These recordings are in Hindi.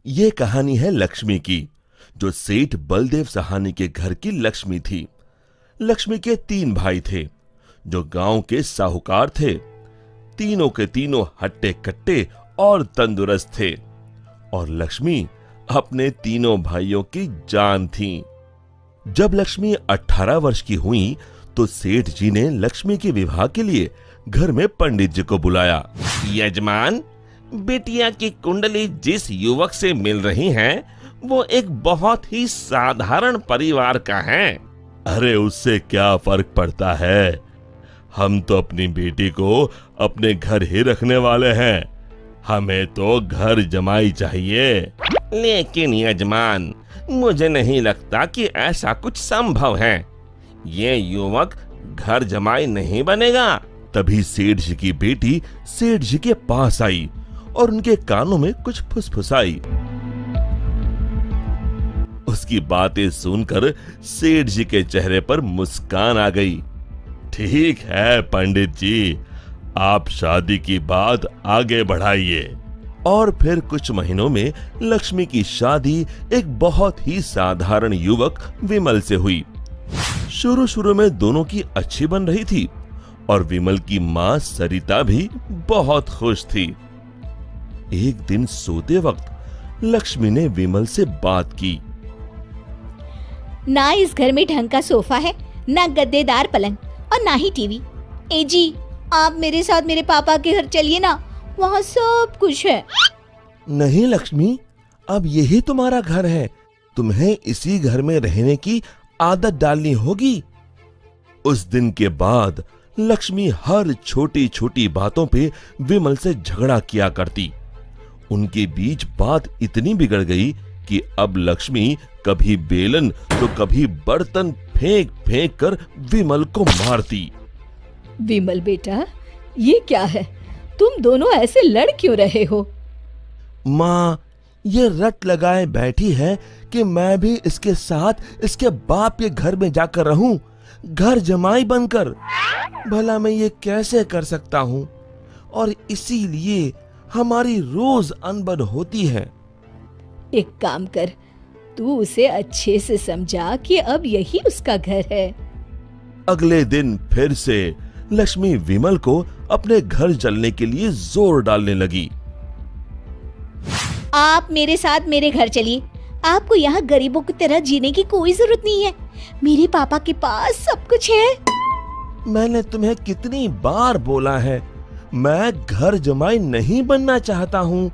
ये कहानी है लक्ष्मी की, जो सेठ बलदेव सहानी के घर की लक्ष्मी थी। लक्ष्मी के 3 भाई थे, जो गांव के साहूकार थे। तीनों के तीनों हट्टे कट्टे और तंदुरुस्त थे, और लक्ष्मी अपने तीनों भाइयों की जान थी। जब लक्ष्मी 18 वर्ष की हुई तो सेठ जी ने लक्ष्मी के विवाह के लिए घर में पंडित जी को बुलाया। यजमान, बेटिया की कुंडली जिस युवक से मिल रही है वो एक बहुत ही साधारण परिवार का है। अरे उससे क्या फर्क पड़ता है, हम तो अपनी बेटी को अपने घर ही रखने वाले हैं, हमें तो घर जमाई चाहिए। लेकिन यजमान, मुझे नहीं लगता कि ऐसा कुछ संभव है, ये युवक घर जमाई नहीं बनेगा। तभी सेठ जी की बेटी सेठ जी के पास आई और उनके कानों में कुछ फुसफुसाई। उसकी बातें सुनकर सेठ जी के चेहरे पर मुस्कान आ गई। ठीक है पंडित जी, आप शादी की बात आगे बढ़ाइए। और फिर कुछ महीनों में लक्ष्मी की शादी एक बहुत ही साधारण युवक विमल से हुई। शुरू में दोनों की अच्छी बन रही थी और विमल की मां सरिता भी बहुत खुश थी। एक दिन सोते वक्त लक्ष्मी ने विमल से बात की। ना इस घर में ढंग का सोफा है, ना गद्देदार पलंग और ना ही टीवी। ए जी, आप मेरे साथ मेरे पापा के घर चलिए ना, वहाँ सब कुछ है। नहीं लक्ष्मी, अब यही तुम्हारा घर है, तुम्हें इसी घर में रहने की आदत डालनी होगी। उस दिन के बाद लक्ष्मी हर छोटी छोटी बातों पे विमल से झगड़ा किया करती। उनके बीच बात इतनी बिगड़ गई कि अब लक्ष्मी कभी बेलन तो कभी बर्तन फेंक फेंक कर विमल को मारती। विमल बेटा, ये क्या है, तुम दोनों ऐसे लड़ क्यों रहे हो? माँ, ये रट लगाए बैठी है कि मैं भी इसके साथ इसके बाप के घर में जाकर रहूं, घर जमाई बनकर। भला मैं ये कैसे कर सकता हूँ, और इसीलिए हमारी रोज अनबन होती है। एक काम कर, तू उसे अच्छे से समझा कि अब यही उसका घर है। अगले दिन फिर से लक्ष्मी विमल को अपने घर चलने के लिए जोर डालने लगी। आप मेरे साथ मेरे घर चलिए, आपको यहाँ गरीबों की तरह जीने की कोई जरूरत नहीं है, मेरे पापा के पास सब कुछ है। मैंने तुम्हें कितनी बार बोला है, मैं घर जमाई नहीं बनना चाहता हूँ।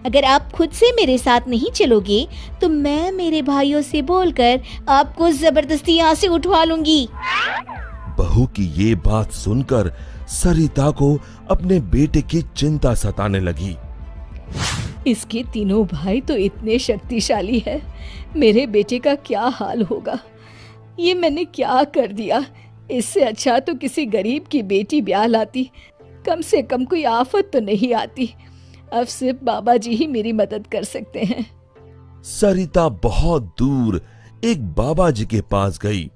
अगर आप खुद से मेरे साथ नहीं चलोगे तो मैं मेरे भाइयों से बोलकर आपको जबरदस्ती यहाँ से उठवा लूंगी। बहू की ये बात सुनकर सरिता को अपने बेटे की चिंता सताने लगी। इसके तीनों भाई तो इतने शक्तिशाली है, मेरे बेटे का क्या हाल होगा। ये मैंने क्या कर दिया, इससे अच्छा तो किसी गरीब की बेटी ब्याह लाती, कम से कम कोई आफत तो नहीं आती। अब सिर्फ बाबा जी ही मेरी मदद कर सकते हैं। सरिता बहुत दूर एक बाबा जी के पास गई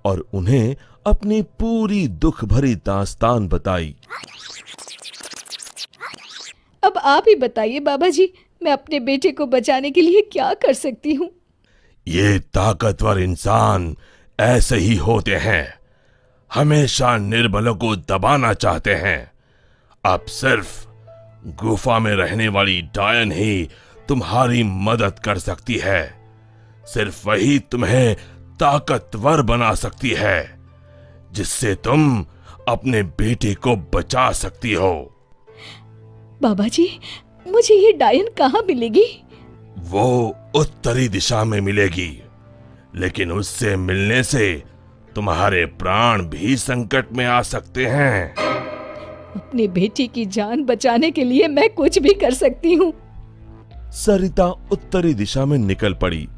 और उन्हें अपनी पूरी दुख भरी दास्तान बताई। अब आप ही बताइए बाबा जी, मैं अपने बेटे को बचाने के लिए क्या कर सकती हूँ? ये ताकतवर इंसान ऐसे ही होते हैं, हमेशा निर्बलों को दबाना चाहते हैं। अब सिर्फ गुफा में रहने वाली डायन ही तुम्हारी मदद कर सकती है, सिर्फ वही तुम्हें ताकतवर बना सकती है, जिससे तुम अपने बेटे को बचा सकती हो। बाबा जी, मुझे ये डायन कहाँ मिलेगी? वो उत्तरी दिशा में मिलेगी, लेकिन उससे मिलने से तुम्हारे प्राण भी संकट में आ सकते हैं। अपनी बेटी की जान बचाने के लिए मैं कुछ भी कर सकती हूँ। सरिता उत्तरी दिशा में निकल पड़ी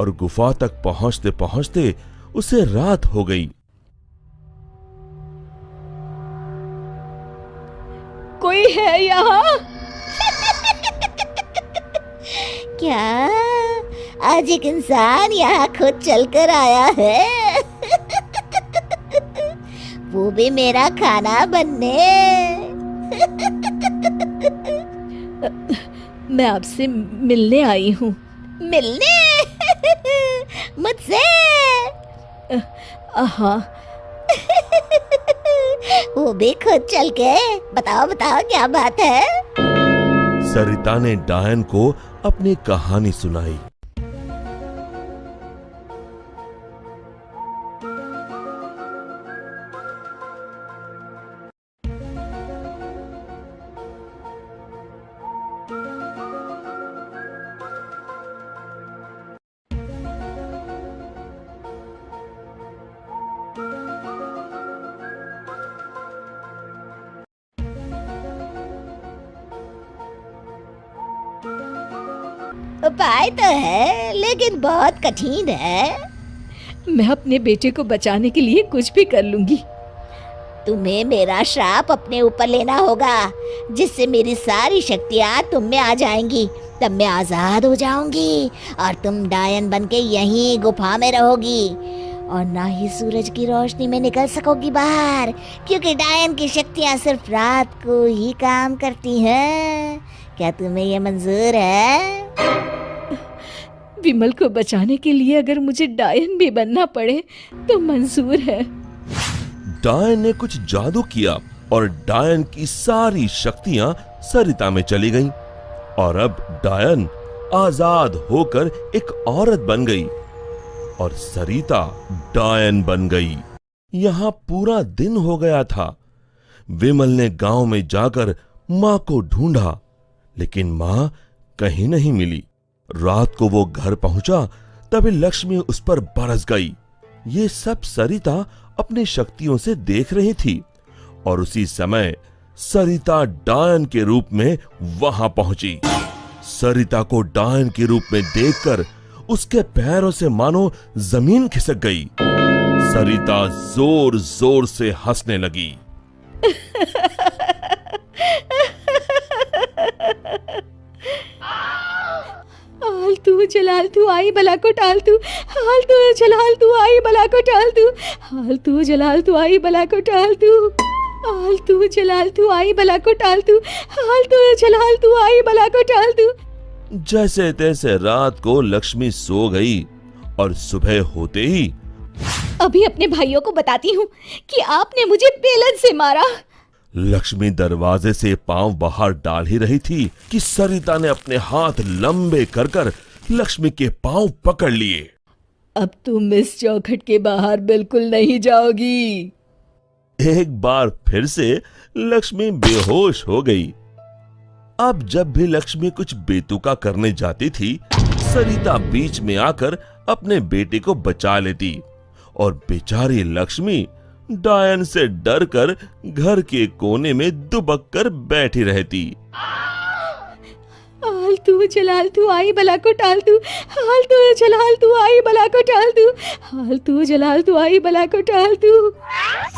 और गुफा तक पहुंचते पहुंचते उसे रात हो गई। कोई है यहाँ? क्या आज एक इंसान यहाँ खुद चलकर आया है? वो भी मेरा खाना बनने। मैं आपसे मिलने आई हूँ। मिलने? मुझसे? हाँ। वो भी खुद चल के? बताओ बताओ क्या बात है? सरिता ने डायन को अपनी कहानी सुनाई। उपाय तो है लेकिन बहुत कठिन है। मैं अपने बेटे को बचाने के लिए कुछ भी कर लूंगी। तुम्हें मेरा श्राप अपने ऊपर लेना होगा, जिससे मेरी सारी शक्तियाँ तुम में आ जाएंगी। तब मैं आजाद हो जाऊंगी और तुम डायन बनके यहीं गुफा में रहोगी और ना ही सूरज की रोशनी में निकल सकोगी बाहर, क्योंकि डायन की शक्तियाँ सिर्फ रात को ही काम करती हैं। क्या तुम्हें ये मंजूर है? विमल को बचाने के लिए अगर मुझे डायन भी बनना पड़े तो मंजूर है। डायन ने कुछ जादू किया और डायन की सारी शक्तियां सरिता में चली गईं और अब डायन आजाद होकर एक औरत बन गई और सरिता डायन बन गई। यहां पूरा दिन हो गया था। विमल ने गांव में जाकर मां को ढूंढा, लेकिन मां कहीं नहीं मिली। रात को वो घर पहुंचा तभी लक्ष्मी उस पर बरस गई। ये सब सरिता अपनी शक्तियों से देख रही थी और उसी समय सरिता डायन के रूप में वहां पहुंची। सरिता को डायन के रूप में देखकर उसके पैरों से मानो जमीन खिसक गई। सरिता जोर जोर से हंसने लगी। हालतू जलाल तू आई बला को टाल तू, हालतू जलाल तू आई बला को टाल तू, हालतू जलाल तू आई बला को टाल तू, हालतू जलाल तू आई बला को टाल तू, हालतू जलाल तू आई बला को टाल तू। जैसे तैसे रात को लक्ष्मी सो गई और सुबह होते ही अभी अपने भाइयों को बताती हूँ कि आपने मुझे बेलन से मारा। लक्ष्मी दरवाजे से पांव बाहर डाल ही रही थी कि सरिता ने अपने हाथ लंबे कर कर लक्ष्मी के पांव पकड़ लिए। अब तुम इस चौखट के बाहर बिल्कुल नहीं जाओगी। एक बार फिर से लक्ष्मी बेहोश हो गई। अब जब भी लक्ष्मी कुछ बेतुका करने जाती थी, सरिता बीच में आकर अपने बेटे को बचा लेती और बेचारी लक्ष्मी डायन से डरकर घर के कोने में दुबक कर बैठी रहती। हालतू जलाल तू आई बला को टाल तू, हालतू जलाल तू आई बला को टाल तू, हालतू जलाल तू आई बला को टाल तू।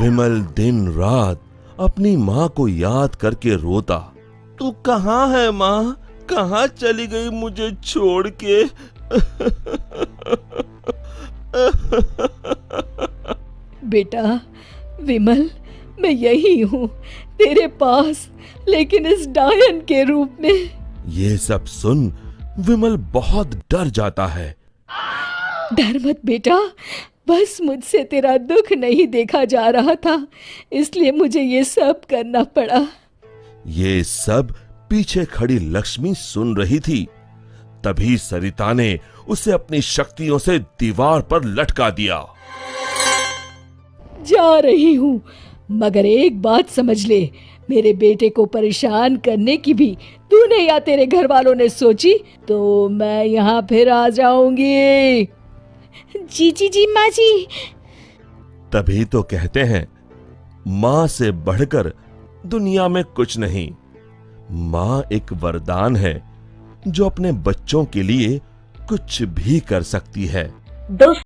विमल दिन रात अपनी माँ को याद करके रोता। तू कहाँ है माँ? कहाँ चली गई मुझे छोड़ के? बेटा विमल, मैं यही हूँ तेरे पास, लेकिन इस डायन के रूप में। ये सब सुन विमल बहुत डर जाता है। डर मत बेटा, बस मुझसे तेरा दुख नहीं देखा जा रहा था, इसलिए मुझे ये सब करना पड़ा। ये सब पीछे खड़ी लक्ष्मी सुन रही थी। तभी सरिता ने उसे अपनी शक्तियों से दीवार पर लटका दिया। जा रही हूँ, मगर एक बात समझ ले, मेरे बेटे को परेशान करने की भी तूने या तेरे घर वालों ने सोची तो मैं यहाँ फिर आ जाऊंगी। जी जी जी माँ जी। तभी तो कहते हैं, माँ से बढ़कर दुनिया में कुछ नहीं। माँ एक वरदान है जो अपने बच्चों के लिए कुछ भी कर सकती है।